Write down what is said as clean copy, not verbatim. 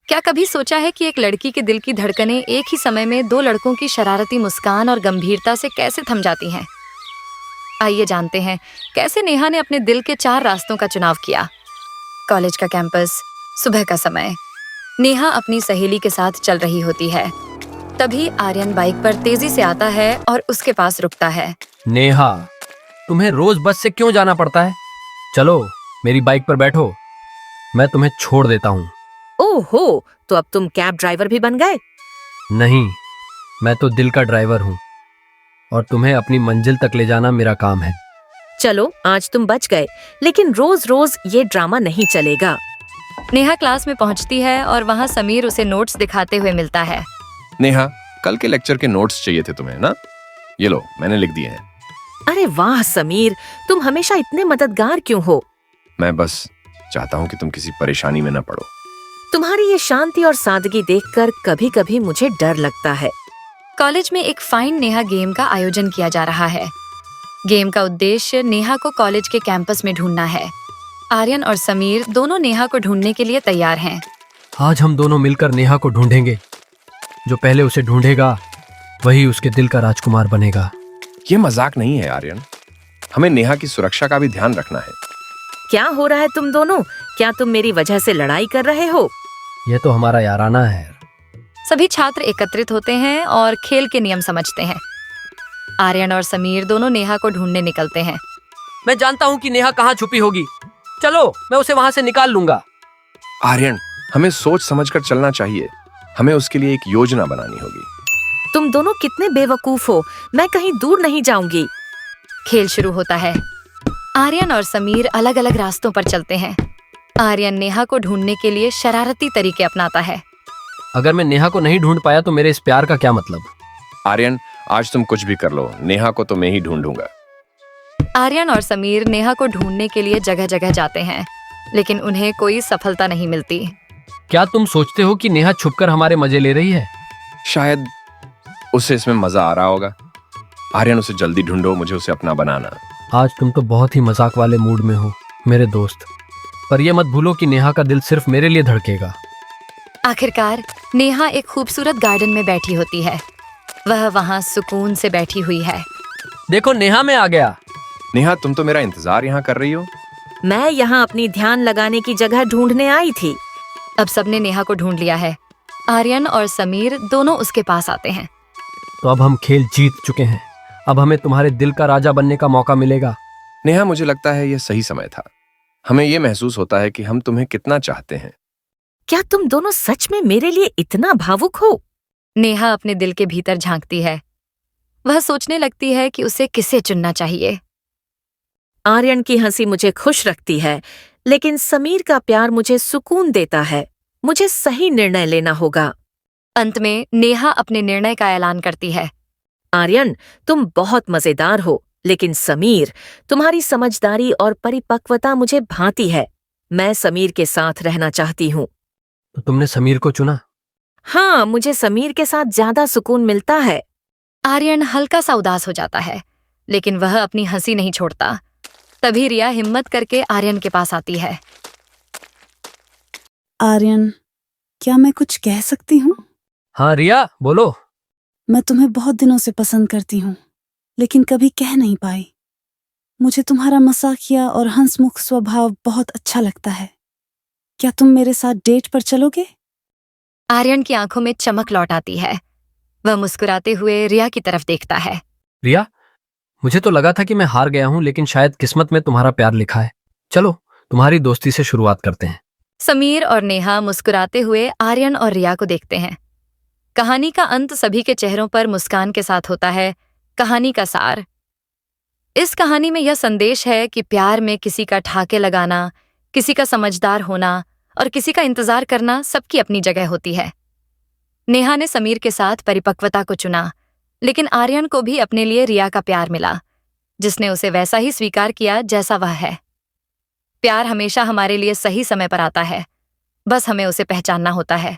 क्या कभी सोचा है कि एक लड़की के दिल की धड़कनें एक ही समय में दो लड़कों की शरारती मुस्कान और गंभीरता से कैसे थम जाती हैं? आइए जानते हैं कैसे नेहा ने अपने दिल के 4 रास्तों का चुनाव किया। कॉलेज का कैंपस, सुबह का समय। नेहा अपनी सहेली के साथ चल रही होती है। तभी आर्यन बाइक पर तेजी से आता है और उसके पास रुकता है। नेहा, तुम्हें रोज बस से क्यों जाना पड़ता है? चलो मेरी बाइक पर बैठो, मैं तुम्हें छोड़ देता हूँ। ओहो, तो अब तुम कैब ड्राइवर भी बन गए? नहीं, मैं तो दिल का ड्राइवर हूँ और तुम्हें अपनी मंजिल तक ले जाना मेरा काम है। चलो आज तुम बच गए, लेकिन रोज रोज ये ड्रामा नहीं चलेगा। नेहा क्लास में पहुंचती है और वहां समीर उसे नोट्स दिखाते हुए मिलता है। नेहा, कल के लेक्चर के नोट्स चाहिए थे तुम्हें ना? ये लो, मैंने लिख दिए हैं। अरे वाह समीर, तुम हमेशा इतने मददगार क्यों हो? मैं बस चाहता हूँ कि तुम किसी परेशानी में न पड़ो। तुम्हारी ये शांति और सादगी देखकर कभी कभी मुझे डर लगता है। कॉलेज में एक फाइंड नेहा गेम का आयोजन किया जा रहा है। गेम का उद्देश्य नेहा को कॉलेज के कैंपस में ढूंढना है। आर्यन और समीर दोनों नेहा को ढूंढने के लिए तैयार हैं। आज हम दोनों मिलकर नेहा को ढूंढेंगे। जो पहले उसे ढूंढेगा वही उसके दिल का राजकुमार बनेगा। ये मजाक नहीं है आर्यन, हमें नेहा की सुरक्षा का भी ध्यान रखना है। क्या हो रहा है तुम दोनों? क्या तुम मेरी वजह से लड़ाई कर रहे हो? यह तो हमारा याराना है। सभी छात्र एकत्रित होते हैं और खेल के नियम समझते हैं। आर्यन और समीर दोनों नेहा को ढूंढने निकलते हैं। मैं जानता हूँ कि नेहा कहाँ छुपी होगी। चलो मैं उसे वहां से निकाल लूंगा। आर्यन, हमें सोच समझकर चलना चाहिए। हमें उसके लिए एक योजना बनानी होगी। तुम दोनों कितने बेवकूफ हो। मैं कहीं दूर नहीं जाऊंगी। खेल शुरू होता है। आर्यन और समीर अलग अलग रास्तों पर चलते हैं। आर्यन नेहा को ढूंढने के लिए शरारती तरीके अपनाता है। अगर मैं नेहा को नहीं ढूंढ पाया तो मेरे इस प्यार का क्या मतलब? आर्यन, आज तुम कुछ भी कर लो, नेहा को तो मैं ही ढूंढूंगा। आर्यन और समीर नेहा को ढूंढने के लिए जगह जगह जाते हैं, लेकिन उन्हें कोई सफलता नहीं मिलती। क्या तुम सोचते हो कि नेहा छुपकर हमारे मजे ले रही है? शायद उसे इसमें मजा आ रहा होगा। आर्यन, उसे जल्दी ढूंढो, मुझे उसे अपना बनाना। आज तुम तो बहुत ही मजाक वाले मूड में हो मेरे दोस्त, पर यह मत भूलो कि नेहा का दिल सिर्फ मेरे लिए धड़केगा। आखिरकार नेहा एक खूबसूरत गार्डन में बैठी होती है। वह वहां सुकून से बैठी हुई है। देखो नेहा, मैं आ गया। नेहा, तुम तो मेरा इंतजार यहाँ कर रही हो। मैं यहाँ अपनी ध्यान लगाने की जगह ढूंढने आई थी। अब सबने नेहा को ढूंढ लिया है। आर्यन और समीर दोनों उसके पास आते हैं। तो अब हम खेल जीत चुके हैं। अब हमें तुम्हारे दिल का राजा बनने का मौका मिलेगा। नेहा, मुझे लगता है यह सही समय था। हमें यह महसूस होता है कि हम तुम्हें कितना चाहते हैं। क्या तुम दोनों सच में मेरे लिए इतना भावुक हो? नेहा अपने दिल के भीतर झांकती है। वह सोचने लगती है कि उसे किसे चुनना चाहिए। आर्यन की हंसी मुझे खुश रखती है, लेकिन समीर का प्यार मुझे सुकून देता है। मुझे सही निर्णय लेना होगा। अंत में नेहा अपने निर्णय का ऐलान करती है। आर्यन, तुम बहुत मजेदार हो, लेकिन समीर, तुम्हारी समझदारी और परिपक्वता मुझे भाती है। मैं समीर के साथ रहना चाहती हूँ। तो तुमने समीर को चुना? हाँ, मुझे समीर के साथ ज्यादा सुकून मिलता है। आर्यन हल्का सा उदास हो जाता है, लेकिन वह अपनी हंसी नहीं छोड़ता। तभी रिया हिम्मत करके आर्यन के पास आती है। आर्यन, क्या मैं कुछ कह सकती हूँ? हाँ रिया, बोलो। मैं तुम्हें बहुत दिनों से पसंद करती हूँ, लेकिन कभी कह नहीं पाई। मुझे तुम्हारा मजाकिया और हंसमुख स्वभाव बहुत अच्छा लगता है। क्या तुम मेरे साथ डेट पर चलोगे? आर्यन की आंखों में चमक लौट आती है। वह मुस्कुराते हुए रिया की तरफ देखता है। रिया, मुझे तो लगा था कि मैं हार गया हूँ, लेकिन शायद किस्मत में तुम्हारा प्यार लिखा है। चलो तुम्हारी दोस्ती से शुरुआत करते हैं। समीर और नेहा मुस्कुराते हुए आर्यन और रिया को देखते हैं। कहानी का अंत सभी के चेहरों पर मुस्कान के साथ होता है। कहानी का सार। इस कहानी में यह संदेश है कि प्यार में किसी का ठाके लगाना, किसी का समझदार होना और किसी का इंतजार करना सबकी अपनी जगह होती है। नेहा ने समीर के साथ परिपक्वता को चुना, लेकिन आर्यन को भी अपने लिए रिया का प्यार मिला, जिसने उसे वैसा ही स्वीकार किया जैसा वह है। प्यार हमेशा हमारे लिए सही समय पर आता है, बस हमें उसे पहचानना होता है।